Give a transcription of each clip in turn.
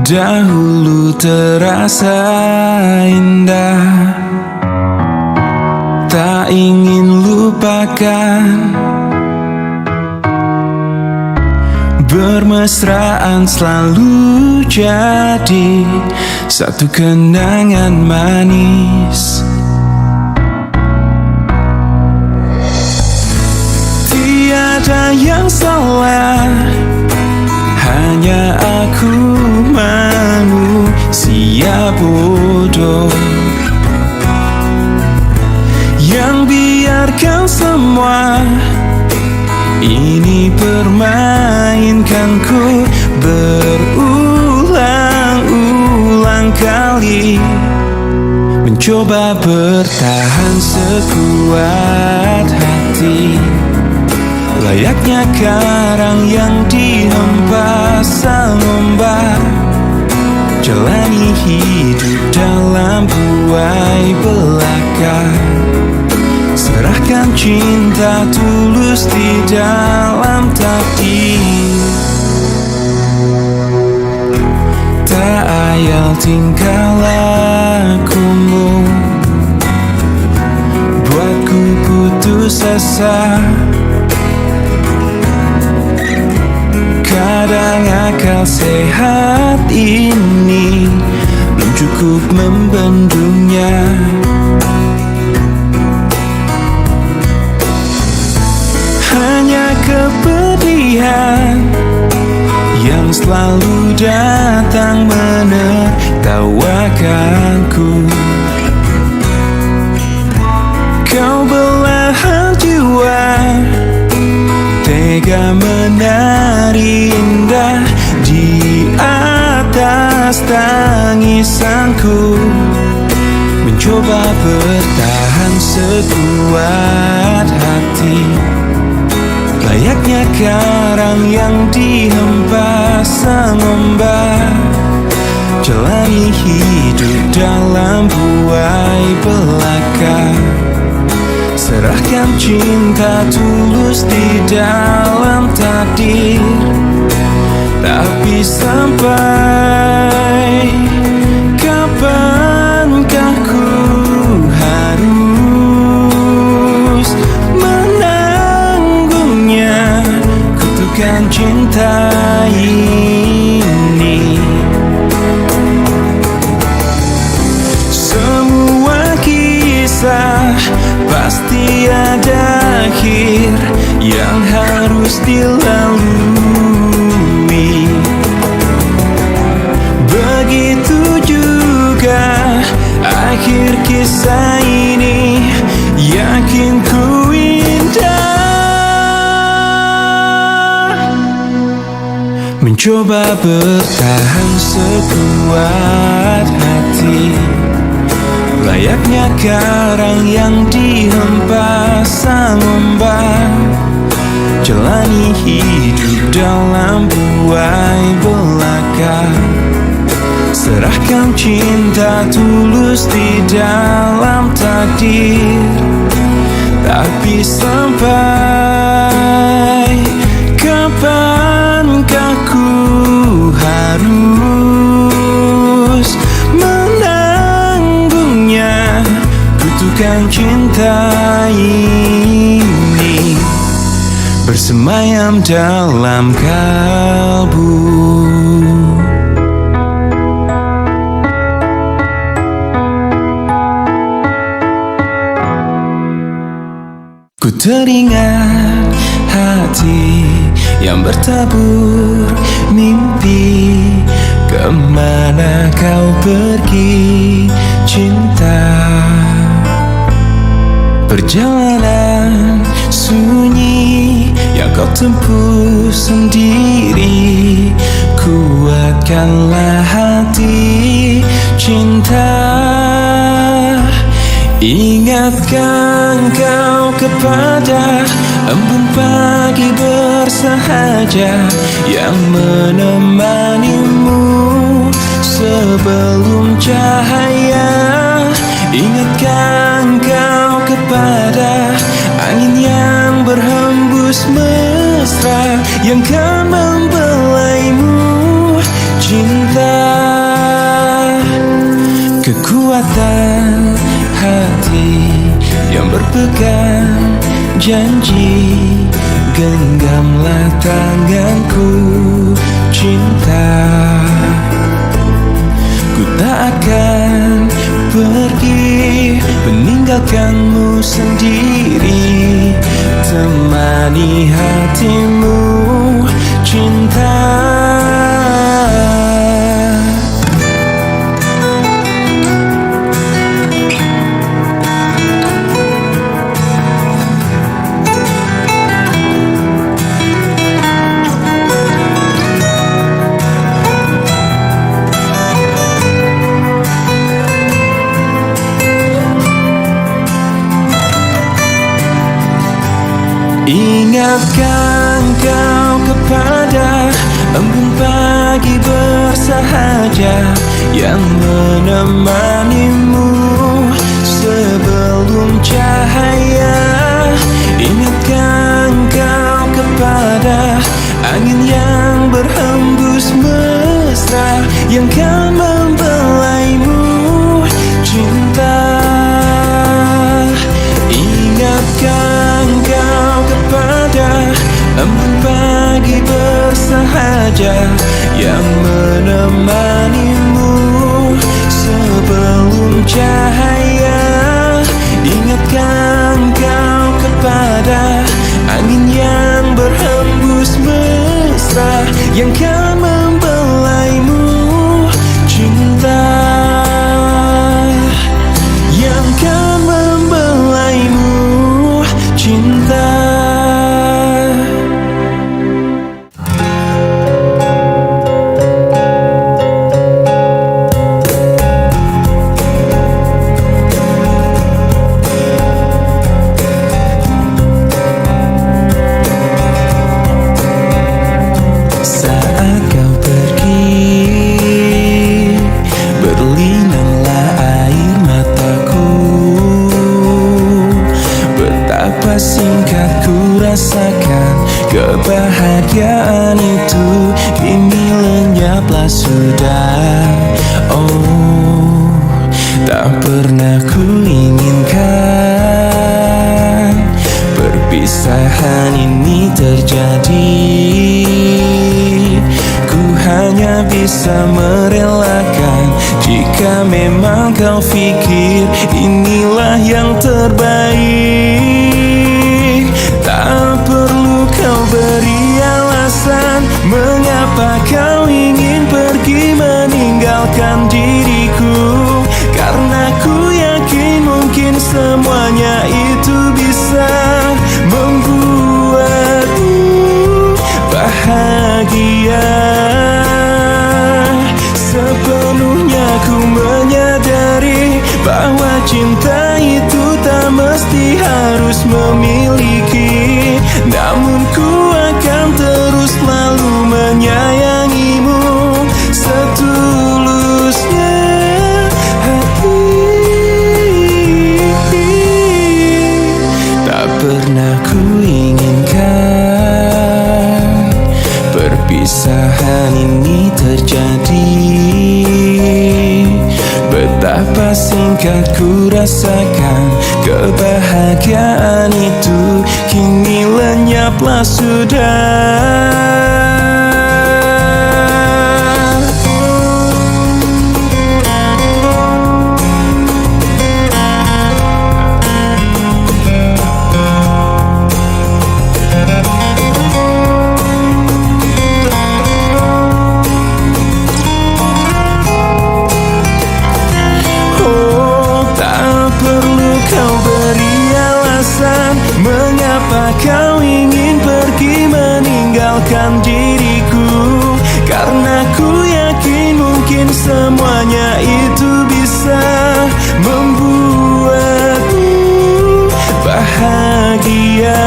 Dahulu terasa indah, tak ingin lupakan. Bermesraan selalu jadi satu kenangan manis. Tiada yang salah, hanya aku manusia bodoh yang biarkan semua ini permainkanku berulang-ulang kali, mencoba bertahan sekuat hati, layaknya karang yang dihempas sang ombak, jalani hidup dalam buai belaka. Serahkan cinta tulus di dalam takdir. Tak ayal tingkah lakumu buatku putus asa. Kadang akal sehat ini belum cukup membendungnya. Hanya kepedihan yang selalu datang menertawakanku. Kau belahan jiwa, tega menari indah di atas tangisanku, mencoba bertahan sekuat hati, layaknya karang yang dihempas sang ombak, jalani hidup dalam buai belaka. Serahkan cinta tulus di dalam takdir. Tapi sampai kapankah ku harus menanggungnya kutukan cinta ini? Semua kisah pasti ada akhir yang harus dilalui. Begitu juga akhir kisah ini, yakin ku indah. Mencoba bertahan sekuat hati, layaknya karang yang dihempas sang ombak, jalani hidup dalam buai belaka. Serahkan cinta tulus di dalam takdir. Tapi sampai kapankah ku harus menanggungnya kutukan cinta ini, bersemayam dalam kalbu. Ku teringat hati yang bertabur mimpi. Kemana kau pergi cinta? Perjalanan sunyi yang kau tempuh sendiri. Kuatkanlah hati cinta. Ingatkan kau kepada embun pagi bersahaja yang menemanimu sebelum cahaya. Ingatkan kau kepada angin yang berhembus mesra yang kan membelaimu cinta. Kekuatan hati yang berpegang janji, genggamlah tanganku cinta. Ku tak akan pergi meninggalkanmu sendiri, temani hatimu cinta. Ingatkan kau kepada embun pagi bersahaja yang menemanimu sebelum cahaya. Ingatkan kau kepada angin yang berhembus mesra yang kan membelaimu cinta. Ingatkan kau kepada embun pagi bersahaja yang menemanimu sebelum cahaya. Ingatkan kau kepada angin yang berhembus mesra yang kan membelaimu cinta, yang kan membelaimu cinta. Saat kau pergi, berlinanglah air mataku. Betapa singkat ku rasakan kebahagiaan itu, kini lenyaplah sudah. Oh, tak pernah ku inginkan perpisahan ini terjadi. Ku hanya bisa merelakan jika memang kau pikir inilah yang terbaik. Tak perlu kau beri alasan mengapa kau ingin pergi meninggalkan diriku, karena ku yakin mungkin semuanya itu bisa membuatmu bahagia. Sepenuhnya ku menyadari bahwa cinta itu tak mesti harus memiliki, namun ku akan terus selalu menyayangimu setulusnya hati. Tak pernah ku inginkan perpisahan ini terjadi. Betapa singkat ku rasakan kebahagiaan itu, kini lenyaplah sudah. Mengapa kau ingin pergi meninggalkan diriku, karena ku yakin mungkin semuanya itu bisa membuatmu bahagia.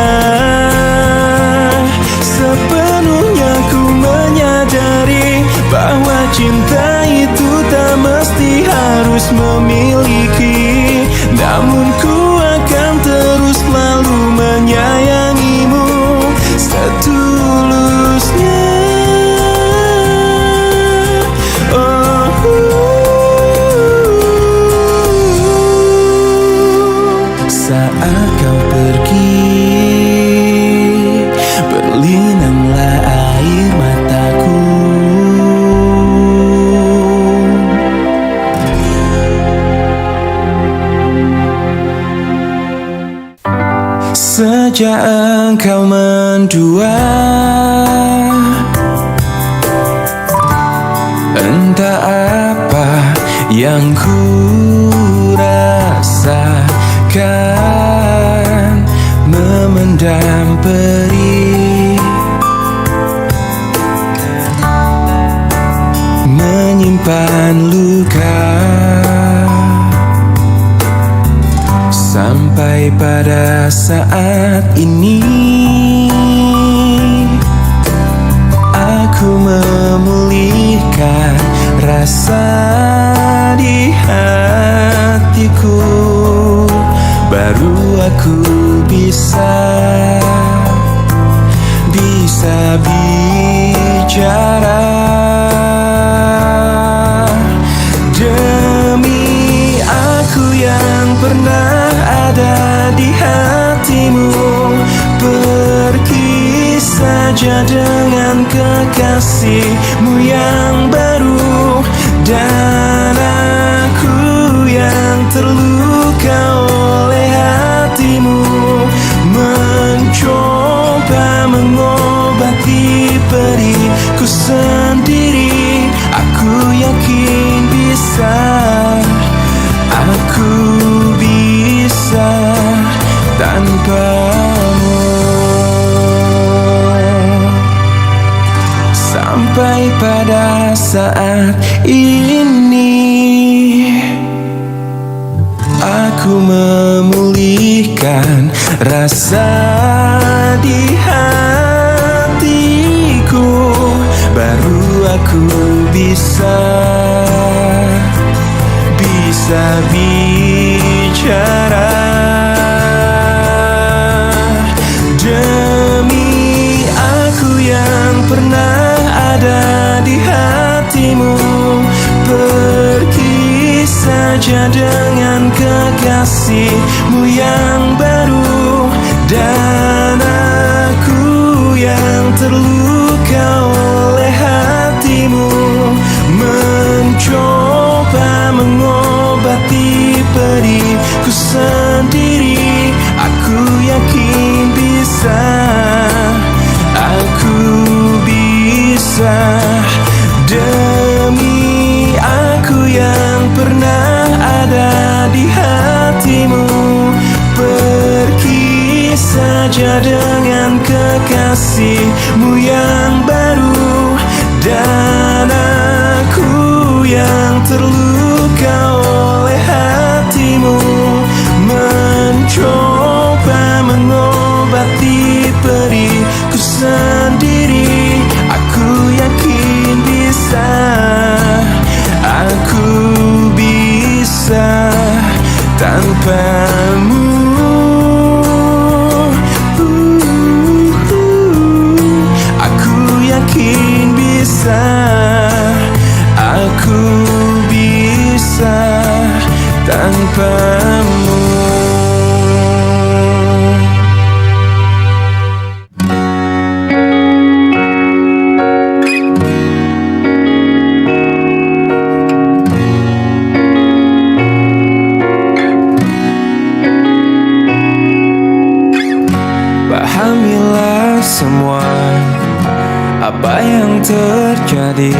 Sepenuhnya ku menyadari bahwa cinta itu tak mesti harus memiliki, namun ku akan terus selalu menyayangimu setulusnya. Oh, saja engkau mendua. Entah apa yang ku rasakan, memendam perih, menyimpan luka, sampai pada saat ini aku memulihkan rasa di hatiku. Baru aku bisa bicara. Demi aku yang pernah ada di hatimu, pergi saja dengan kekasihmu yang baru. Dan aku yang terluka oleh hatimu, mencoba mengobati perihku sendiri. Aku yakin bisa, aku bisa tanpamu. Sampai pada saat ini aku memulihkan rasa di hatiku. Baru aku bisa bicara. Demi aku yang pernah ada di hatimu, pergi saja dengan kekasihmu yang baru. Dan aku yang terluka oleh hatimu, mencoba mengobati perihku sendiri. Aku yakin bisa, aku bisa. Demi aku yang pernah ada di hatimu, pergi saja dengan kekasihmu yang baru. Dan aku yang terluka oleh hatimu, mencoba mengobati perihku sendiri. Aku yakin bisa, aku bisa tanpamu. Aku yakin bisa, aku bisa tanpamu. Pahamilah semua apa yang terjadi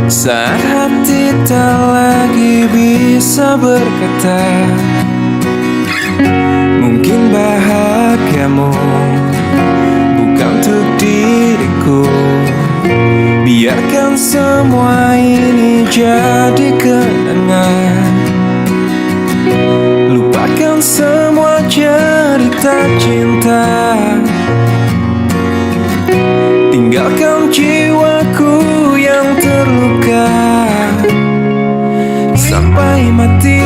saat hati tak lagi bisa berkata. Mungkin bahagiamu bukan untuk diriku. Biarkan semua ini jadi kenangan. Lupakan semua cerita cinta. Tinggalkan jiwaku yang terluka. Sampai mati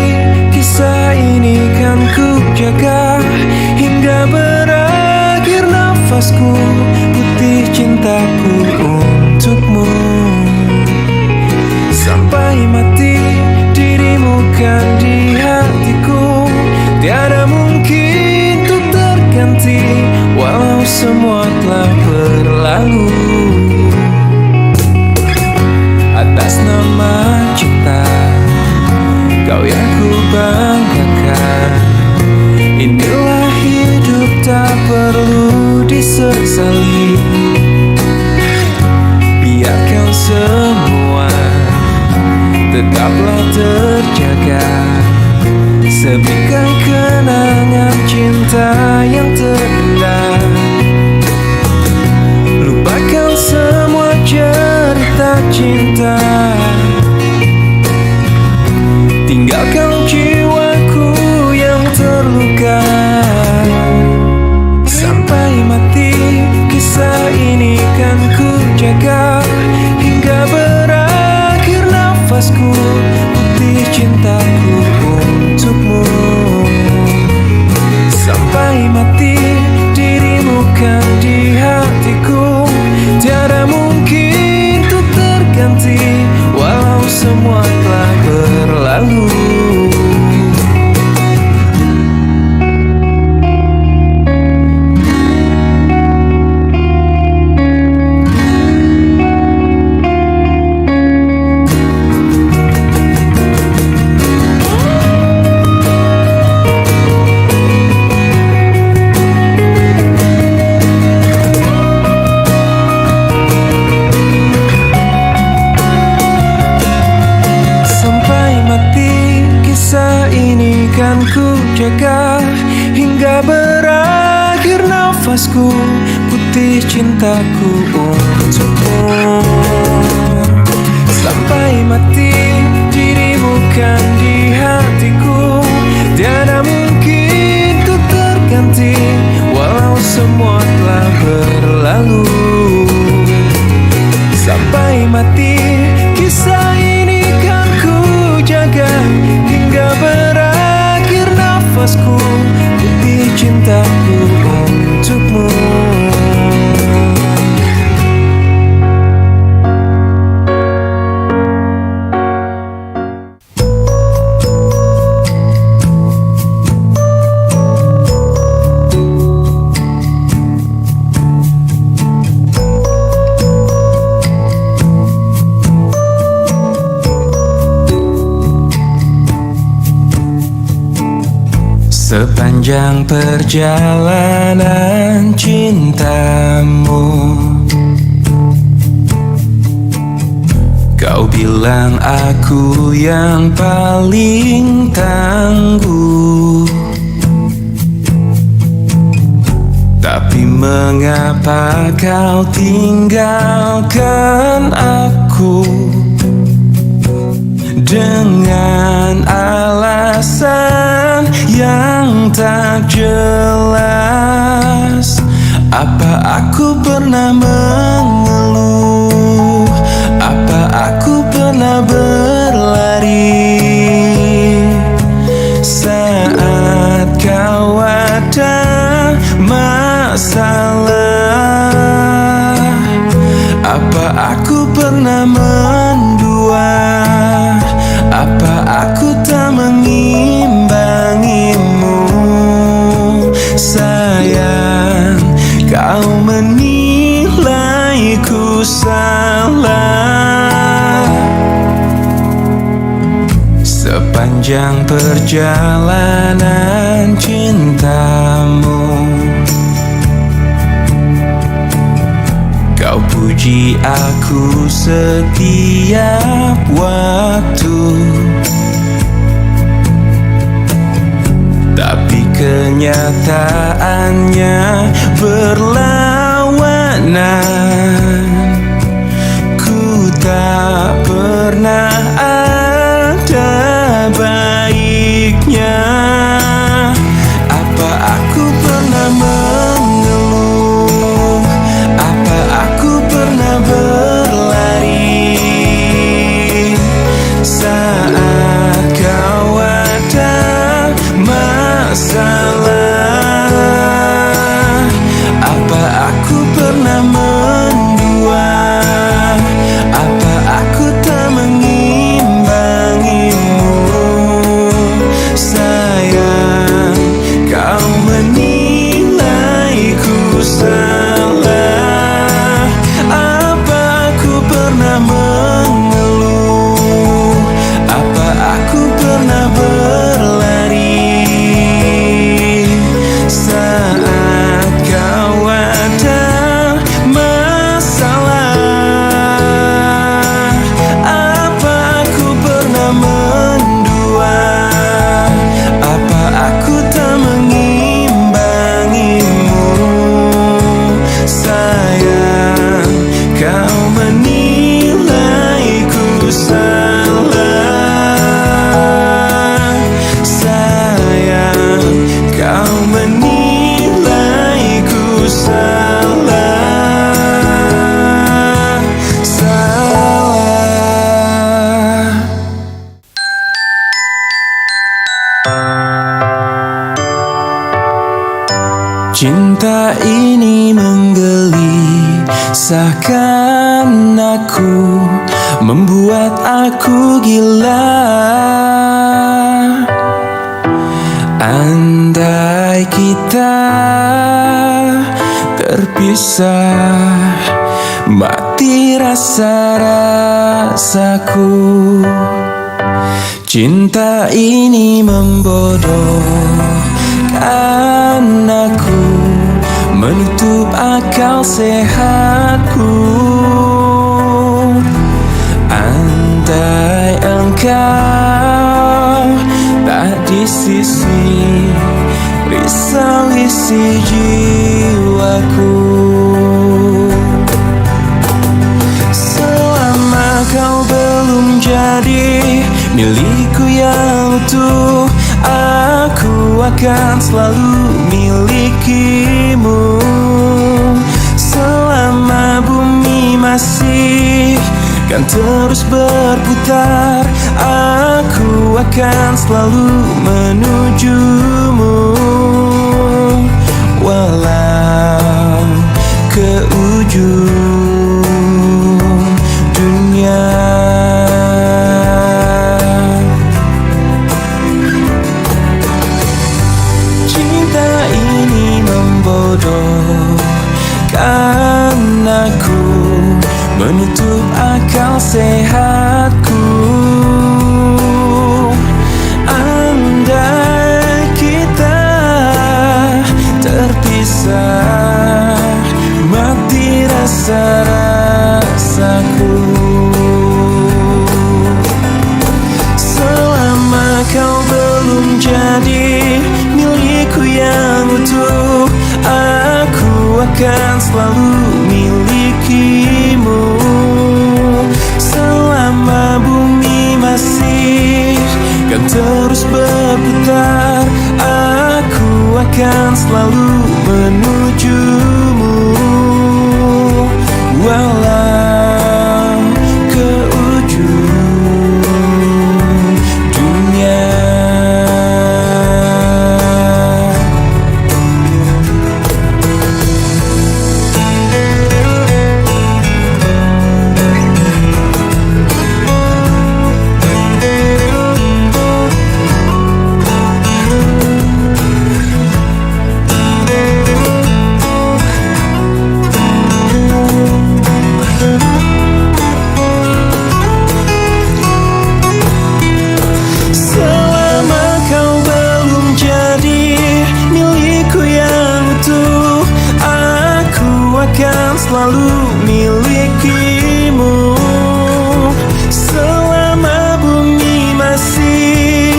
kisah ini kan ku jaga, hingga berakhir nafasku, putih cintaku untukmu. Sampai mati dirimu kan di hatiku, tiada mungkin untuk terganti, walau semua telah berlalu. Atas nama cinta, kau yang ku banggakan, inilah hidup tak semua tetaplah terjaga. Sepikan kenangan cinta yang terindah. Lupakan semua cerita cinta. Tinggalkan jiwaku yang terluka. Sampai mati kisah ini kan ku jaga. Hingga berakhir nafasku, bukti cintaku untukmu. Sampai mati dirimu kan di hatiku. Tiada mungkin untuk terganti, walau semua telah berlalu. Ku jaga hingga berakhir nafasku, putih cintaku untukmu. Sampai mati dirimu kan di hatiku. Tiada mungkin untuk terganti, walau semua telah berlalu. Sampai mati kisah ini kan ku jaga hingga berakhir nafasku, bukti cintaku untukmu. Sepanjang perjalanan cintamu, kau bilang aku yang paling tangguh. Tapi mengapa kau tinggalkan aku dengan alasan yang tak jelas? Apa aku pernah mengeluh? Apa aku pernah berlari saat kau ada masalah? Apa aku pernah mendua? Apa aku tak mengimbangimu? Sayang, kau menilaiku salah. Sepanjang perjalanan cintamu, kau puji aku setiap waktu. Tapi kenyataannya berlawanan. Ku tak pernah ada baiknya. Apa aku pernah mengeluh? Apa aku pernah berlari saat kau ada masalah? Apa aku pernah mendua? Apa aku tak Cinta ini menggelisahkan aku, membuat aku gila. Andai kita terpisah, mati rasa-rasaku. Cinta ini membodohkan aku, menutup akal sehatku. Andai engkau tak di sisi, risau isi jiwaku. Selama kau belum jadi milikku yang utuh, aku akan selalu milikimu. Selama bumi masih kan terus berputar, aku akan selalu menujumu. Walau ke ujung dunia. Cinta ini membodohkan aku, menutup akal sehatku. Andai kita terpisah, mati rasa-rasaku. Selama kau belum jadi milikku yang utuh, aku akan selalu milikimu. Selama bumi masih kan terus berputar, aku akan selalu menujumu. Walau ke ujung dunia. Selalu milikimu. Selama bumi masih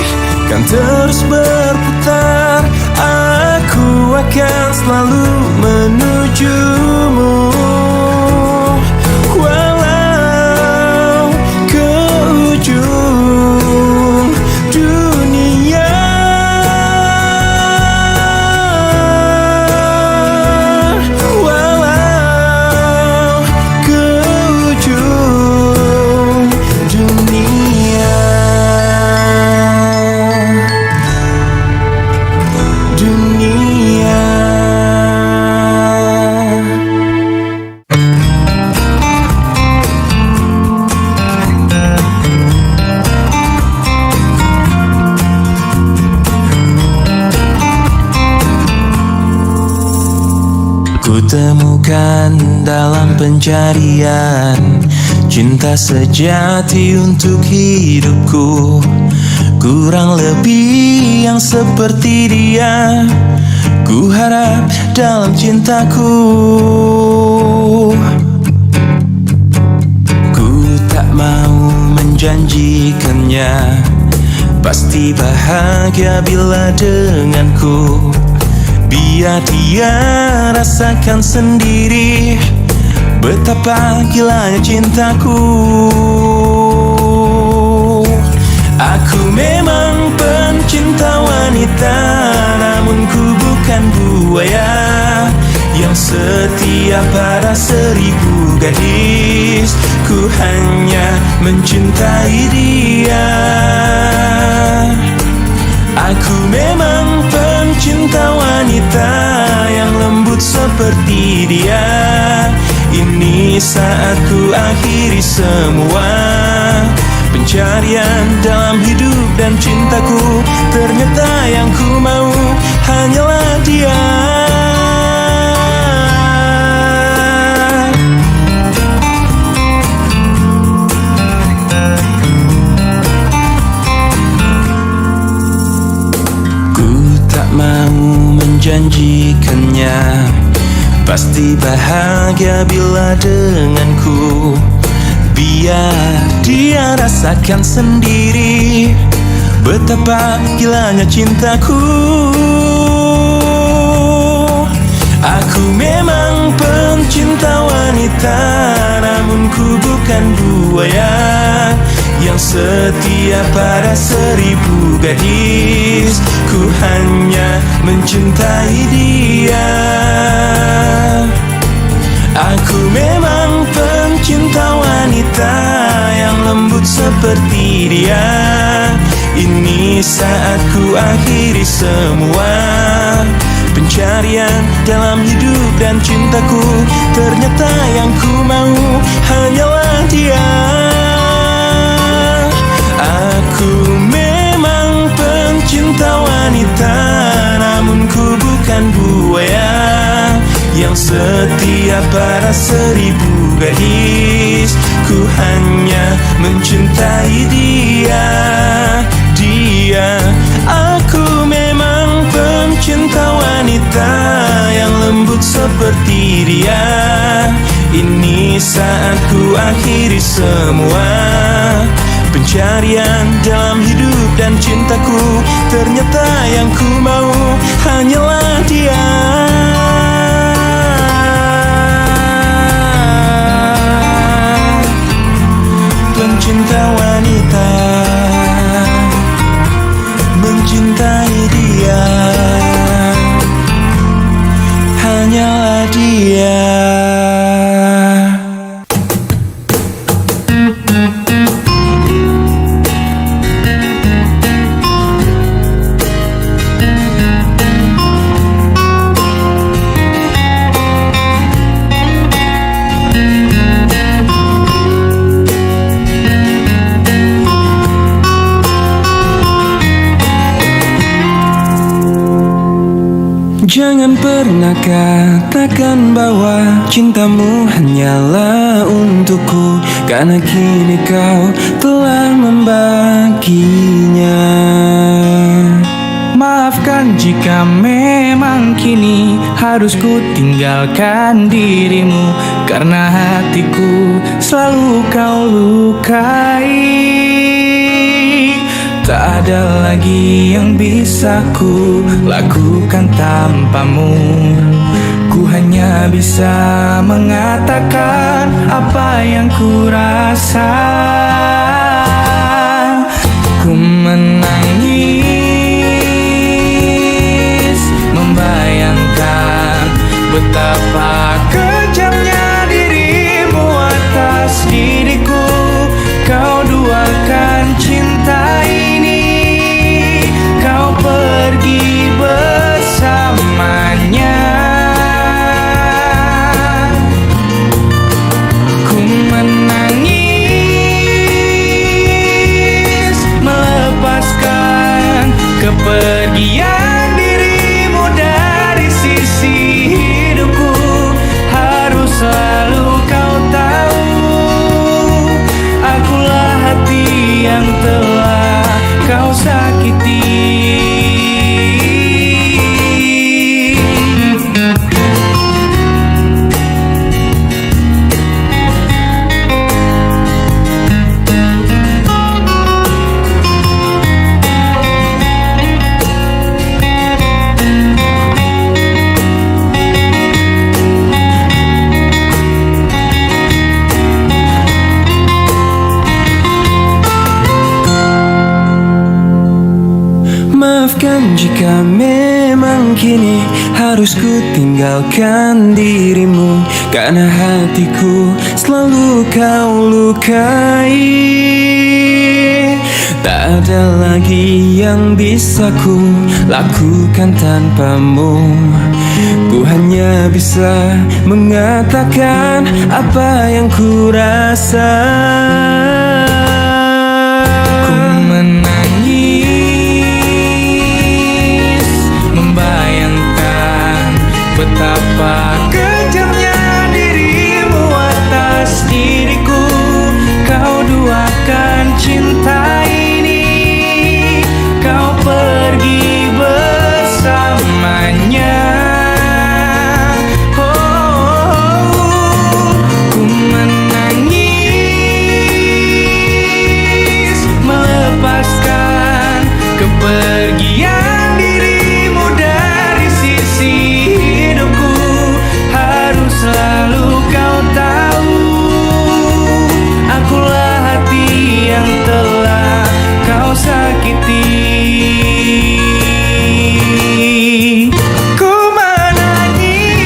kan terus berputar, aku akan selalu menujumu. Walau ke ujung dunia. Kutemukan dalam pencarian cinta sejati untuk hidupku. Kurang lebih yang seperti dia ku harap dalam cintaku. Ku tak mau menjanjikannya pasti bahagia bila denganku. Biar dia rasakan sendiri betapa gilanya cintaku. Aku memang pencinta wanita, namun ku bukan buaya yang setia pada 1000 gadis. Ku hanya mencintai dia. Aku memang pencinta wanita yang lembut seperti dia. Ini saat ku akhiri semua pencarian dalam hidup dan cintaku. Ternyata yang ku mau hanyalah dia. Ku tak mau menjanjikannya pasti bahagia bila denganku. Biar dia rasakan sendiri betapa gilanya cintaku. Aku memang pencinta wanita, namun ku bukan buaya yang setia pada 1000 gadis. Ku hanya mencintai dia. Aku memang pencinta wanita yang lembut seperti dia. Ini saat ku akhiri semua pencarian dalam hidup dan cintaku. Ternyata yang ku mau hanyalah dia. Aku memang pencinta wanita, namun ku bukan buaya yang setia pada 1000 gadis. Ku hanya mencintai dia. Aku memang pencinta wanita yang lembut seperti dia. Ini saat ku akhiri semua pencarian dalam hidup dan cintaku. Ternyata yang ku mau hanyalah dia. Pencinta wanita, mencintai dia, hanyalah dia. Jangan pernah katakan bahwa cintamu hanyalah untukku, karena kini kau telah membaginya. Maafkan jika memang kini harus ku tinggalkan dirimu, karena hatiku selalu kau lukai. Tak ada lagi yang bisa ku lakukan tanpamu. Ku hanya bisa mengatakan apa yang ku rasa. Ku menangis membayangkan betapa kejamnya dirimu atas diriku. Kau duakan cinta ini, kau pergi bersamanya. Ku menangis melepaskan kepergian dirimu dari sisi hidupku. Harus selalu kau tahu, akulah hati yang telah kau sakiti. Maafkan jika memang kini harus ku tinggalkan dirimu, karena hatiku selalu kau lukai. Tak ada lagi yang bisa ku lakukan tanpamu. Ku hanya bisa mengatakan apa yang ku rasa. Ku menangis, membayangkan betapa kejamnya dirimu atas diriku. Kau duakan cinta ini, kau pergi bersamanya. Ku menangis, melepaskan kepergian dirimu dari sisi hidupku. Harus selalu kau tahu, akulah hati yang telah kau sakiti. Ku menangis,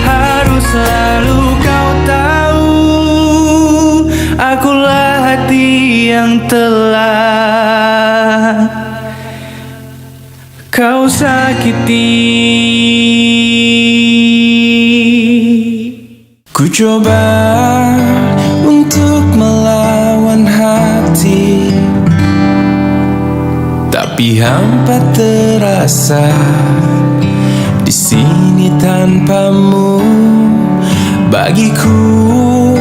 harus selalu kau tahu, akulah hati yang telah kau sakiti. Ku coba untuk melawan hati, tapi hampa terasa di sini tanpamu. Bagiku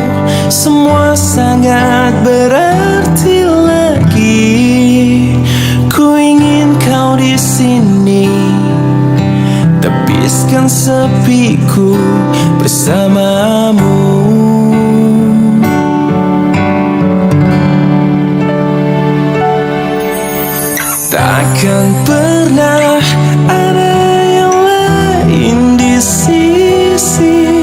semua sangat berarti lagi. Ku ingin kau di sini, tepiskan sepiku bersamamu. Takkan pernah ada yang lain di sisi.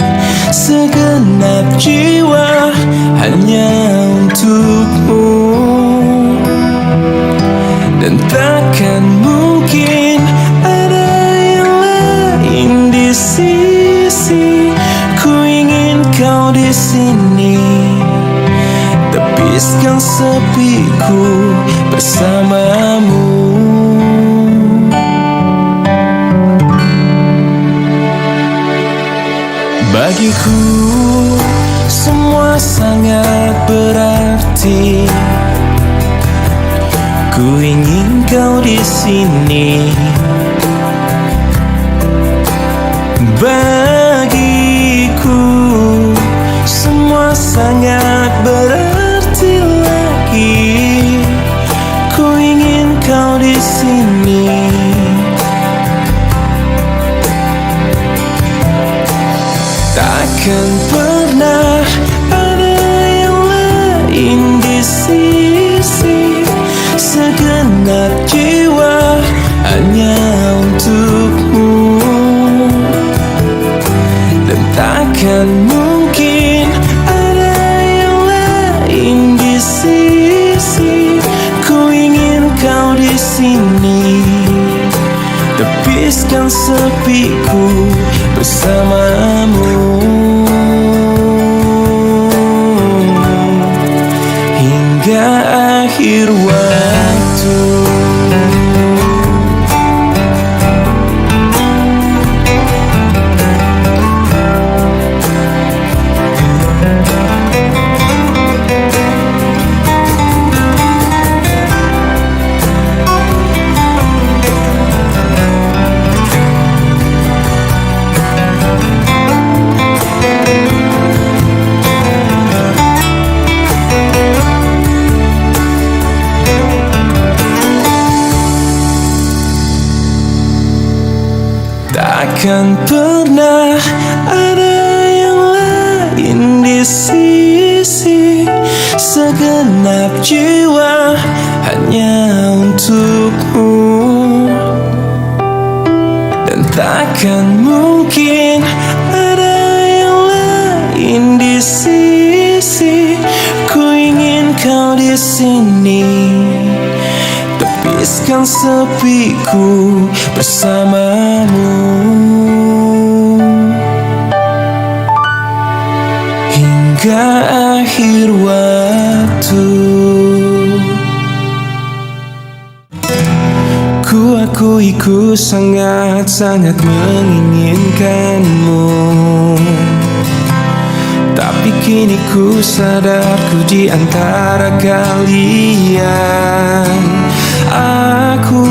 Segenap jiwa hanya untukmu, dan takkan mungkin ada yang lain di sisi. Ku ingin kau di sini, tepiskan sepiku bersamamu. Bagiku semua sangat berarti. Ku ingin kau di sini. Bagiku semua sangat berarti lagi. Ku ingin kau di sini. Takkan pernah ada yang lain di sisi. Segenap jiwa hanya untukmu, dan takkan mungkin ada yang lain di sisi. Ku ingin kau di sini, tepiskan sepiku bersamamu. Hingga akhir waktu. Takkan pernah ada yang lain di sisi. Segenap jiwa hanya untukmu, dan takkan mungkin ada yang lain di sisi. Ku ingin kau di sini, tepiskan sepiku bersamamu. akui ku sangat-sangat menginginkanmu, tapi kini ku sadar ku di antara kalian. Aku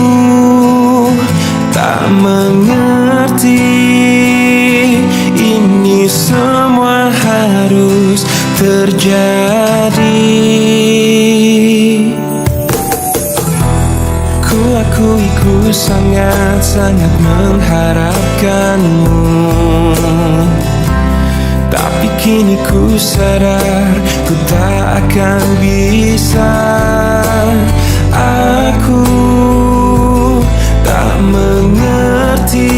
tak mengerti ini semua harus terjadi. Ku akui ku sangat-sangat mengharapkanmu, tapi kini ku sadar ku tak akan bisa. Aku tak mengerti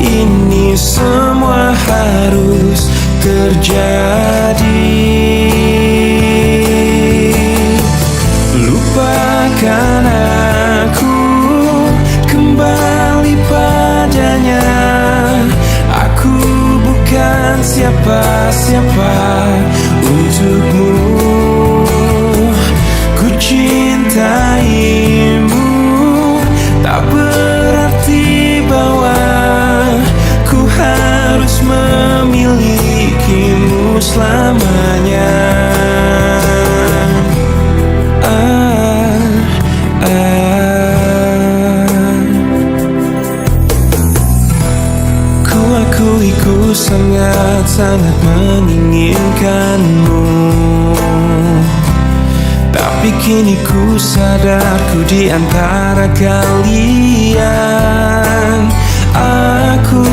ini semua harus terjadi. Lupakan aku, kembali padanya. Aku bukan siapa-siapa untukmu. Ku cintaimu, tak berarti bahwa ku harus memilikimu selamanya. Ku akui ku sangat-sangat menginginkanmu, tapi kini ku sadar ku di antara kalian. Aku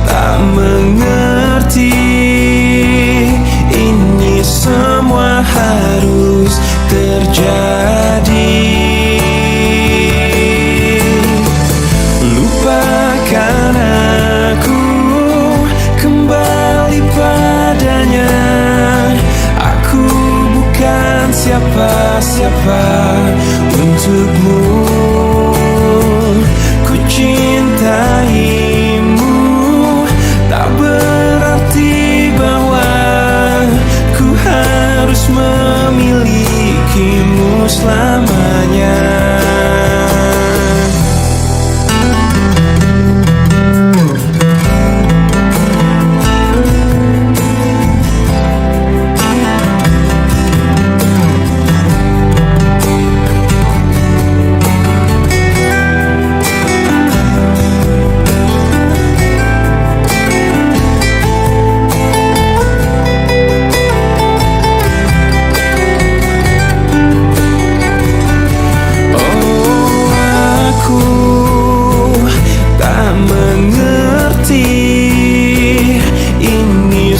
tak mengerti ini semua harus terjadi. Lupakan aku, kembali padanya. Aku bukan siapa-siapa untukmu. Ku cintaimu, tak berarti bahwa ku harus memilikimu selamanya.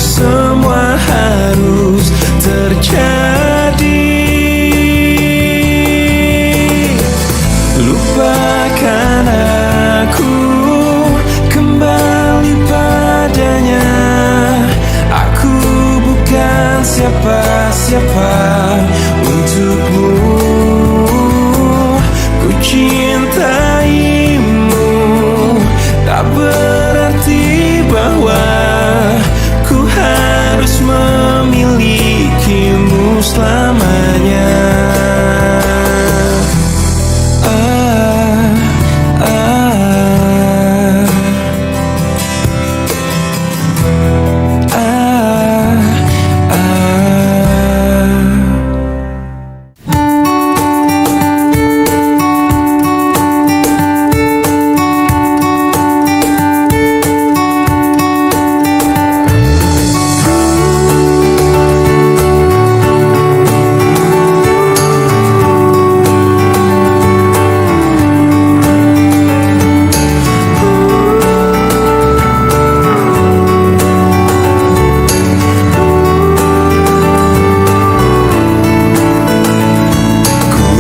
Semua harus terjadi. Lupakan aku, kembali padanya. Aku bukan siapa-siapa untukmu. Ku cintaimu, tak berarti bahwa harus memilikimu selamanya.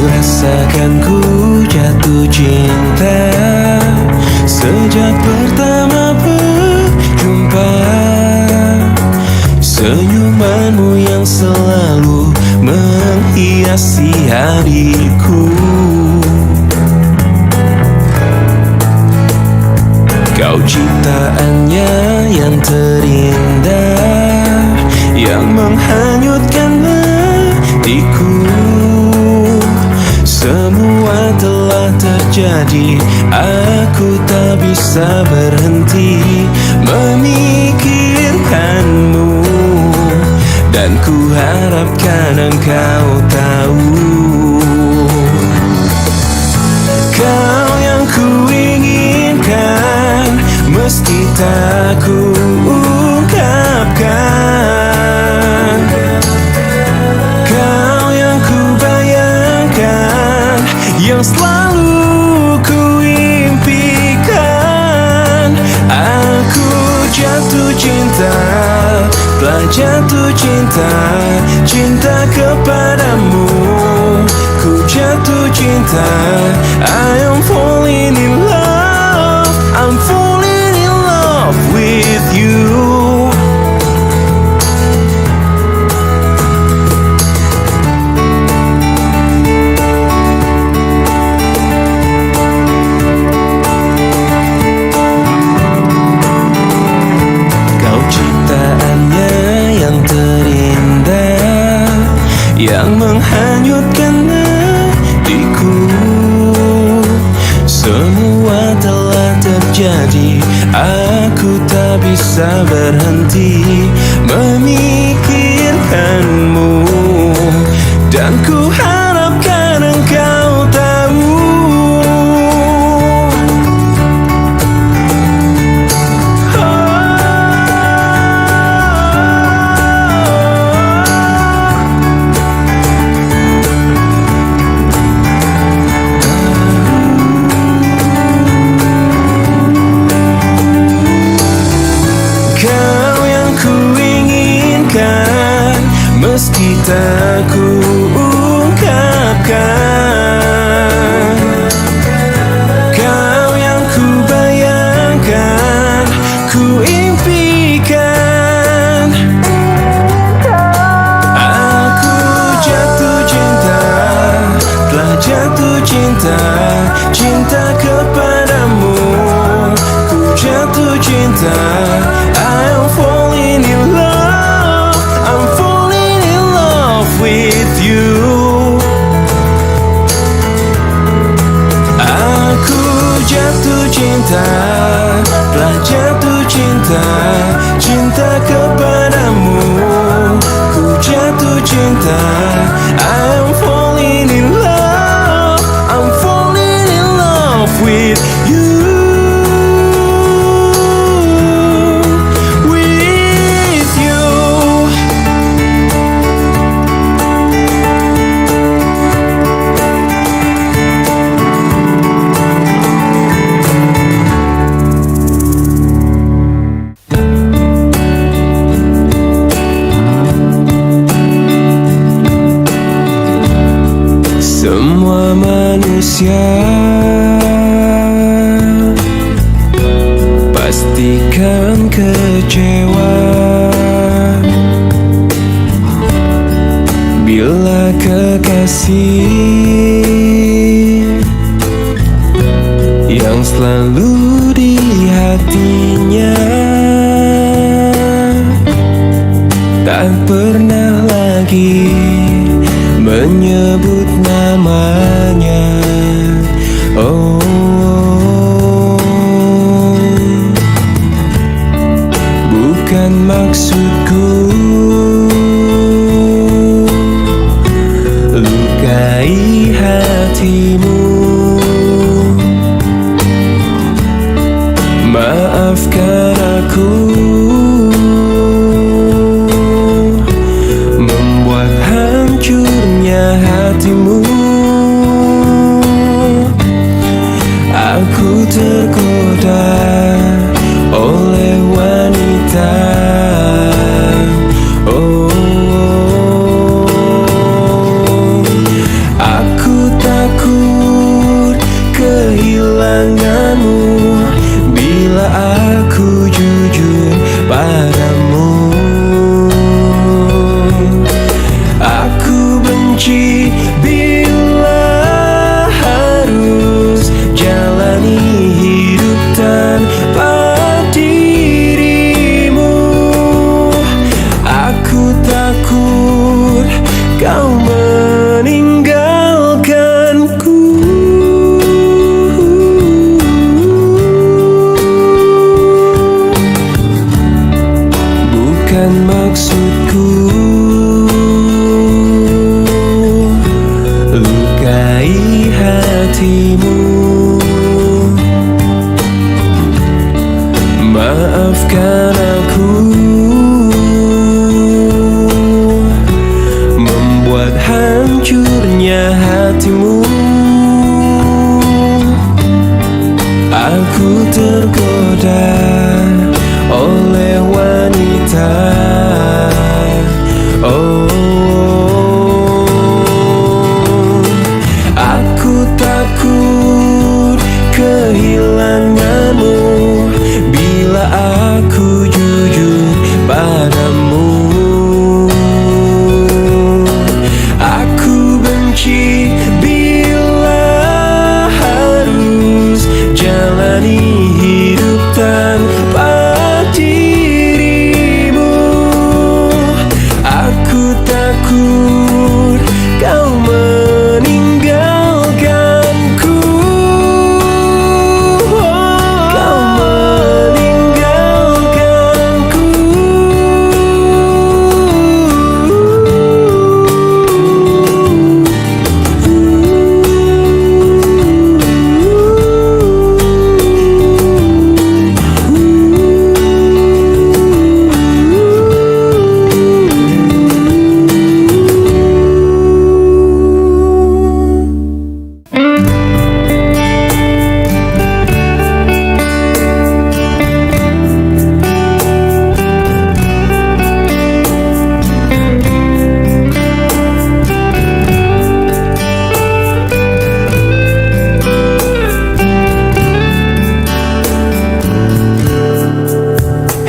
Rasakan ku jatuh cinta sejak pertama berjumpa. Senyumanmu yang selalu menghiasi hariku. Kau ciptaannya yang terindah, yang menghanyutkan hatiku. Semua telah telah terjadi, aku tak bisa berhenti memikirkanmu. Dan ku harapkan engkau tahu, kau yang ku inginkan, meski tak ku ungkapkan. Kau yang ku bayangkan, yang selalu ku impikan. Aku jatuh cinta, telah jatuh cinta, cinta kepadamu. Ku jatuh cinta, I am falling in love, I'm falling in love with you. Kau ciptaannya yang terindah, yang menghanyutkan hatiku. Semua telah terjadi, aku tak bisa berhenti memikirkanmu. Dan ku harapkan engkau tahu, kau yang ku inginkan, meski tak ku ungkapkan. Kau yang ku bayangkan, ku impikan. Aku jatuh cinta, telah jatuh cinta, cinta kepadamu. Ku jatuh cinta, I am falling in love, I'm falling in love with you. Aku jatuh cinta, telah jatuh cinta, cinta kepadamu. Ku jatuh cinta, I am falling in love, I'm falling in love with you. Semua manusia pastikan kecewa bila kekasih yang selalu di hatinya tak pernah lagi menyebut namanya. Oh, bukan maksudku lukai hatimu. Maafkan aku membuat hancurnya hatimu. Aku tergoda oleh wanita. Oh, aku takut kehilanganmu bila aku jujur padamu. Aku benci bila harus jalani hidup Aku tergoda oleh wanita. Aku takut kehilanganmu bila aku jujur padamu. Aku benci bila harus jalani hidup tanpa dirimu. Aku takut kau meninggalkanku. Kau meninggalkanku.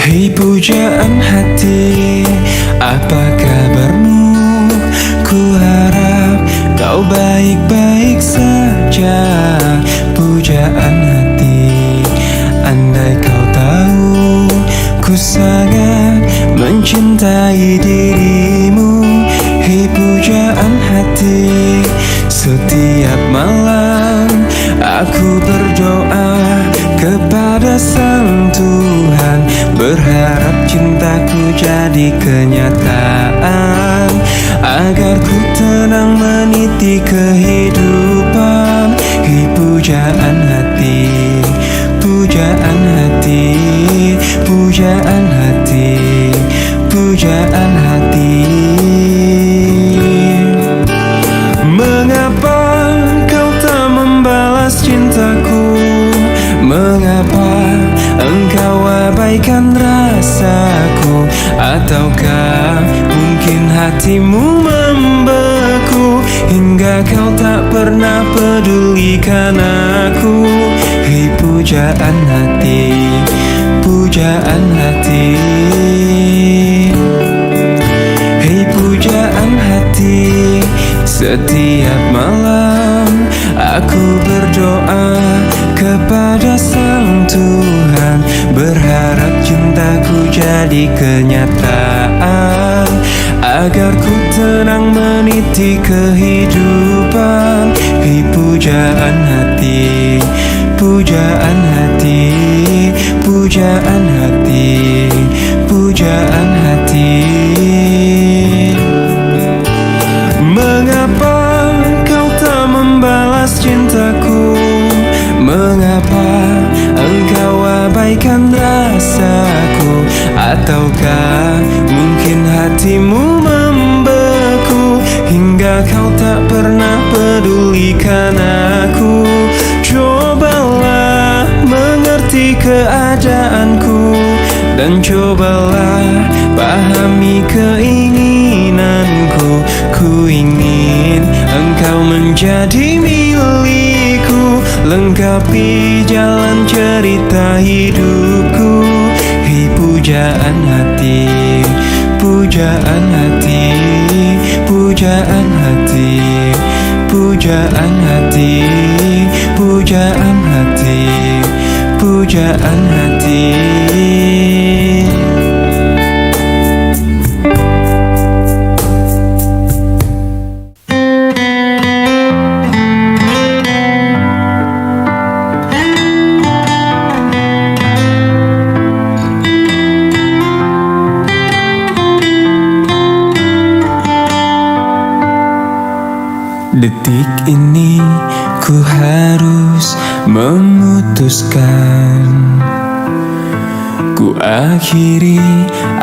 Hei pujaan hati, apa kabarmu? Ku harap kau baik-baik saja. Pujaan hati, andai kau tahu ku sangat mencintai dirimu. Hei pujaan hati, setiap malam aku berdoa kepada Sang Tuhan, berharap cintaku jadi kenyataan, agar ku tenang meniti kehidupan. Hei pujaan hati, pujaan hati, pujaan hati, pujaan hati. Mengapa kau tak membalas cintaku? Mengapa engkau abaikan rasaku? Ataukah mungkin hatimu membeku hingga kau tak pernah pedulikan aku? Hei pujaan hati, pujaan hati. Hei pujaan hati, setiap malam aku berdoa kepada Sang Tuhan, berharap cintaku jadi kenyataan, agar ku tenang meniti kehidupan. Hei pujaan hati, pujaan hati, pujaan hati, pujaan hati. Mengapa kau tak membalas cintaku? Mengapa engkau abaikan rasaku? Ataukah mungkin hatimu membeku hingga kau tak pernah pedulikan aku? Cobalah mengerti keadaanku, dan cobalah pahami keinginanku. Ku ingin engkau menjadi milikku, lengkapi jalan cerita hidupku. Hei pujaan hati, pujaan hati, pujaan hati, pujaan hati, pujaan hati, pujaan hati. Detik ini ku harus memutuskan, ku akhiri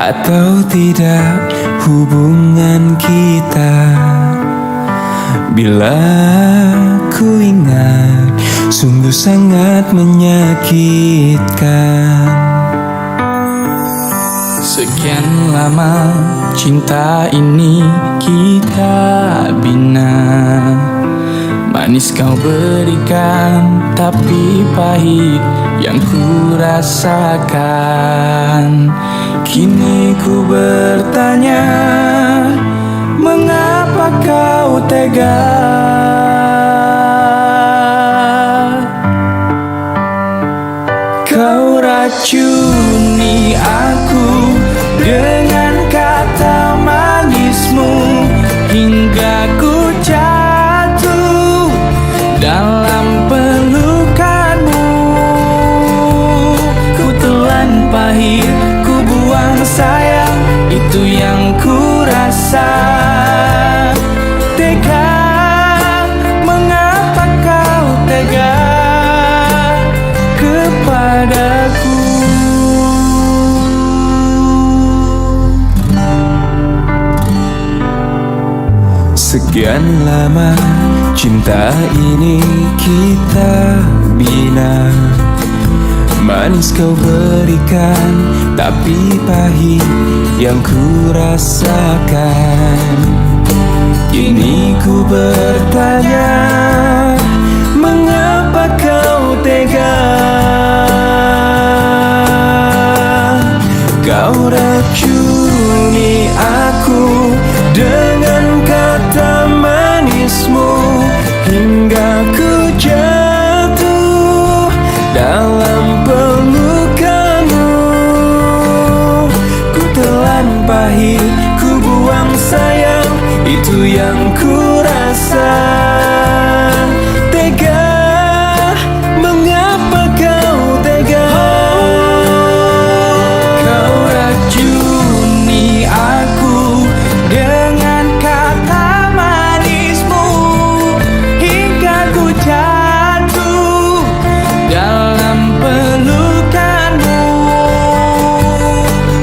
atau tidak hubungan kita. Bila ku ingat sungguh sangat menyakitkan. Sekian lama cinta ini kita bina, manis kau berikan, tapi pahit yang ku rasakan. Kini ku bertanya, mengapa kau tega? Kau racuni aku dengan kata manismu, hingga ku jatuh dalam pelukanmu. Ku telan pahit, ku buang sayang, itu yang ku rasa. Tega, mengapa kau tega kepadaku? Sekian lama cinta ini kita bina, manis kau berikan, tapi pahit yang ku rasakan. Kini ku bertanya, mengapa kau tega? Kau racuni aku dengan kata manismu, hingga ku jatuh dalam pelukanmu. Ku telan pahit, ku buang sayang, itu yang ku rasa. Tega, mengapa kau tega? Kau racuni aku dengan kata manismu, hingga ku jatuh dalam pelukanmu.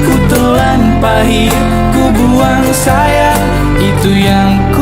Ku telan pahit, ku buang sayang, itu yang ku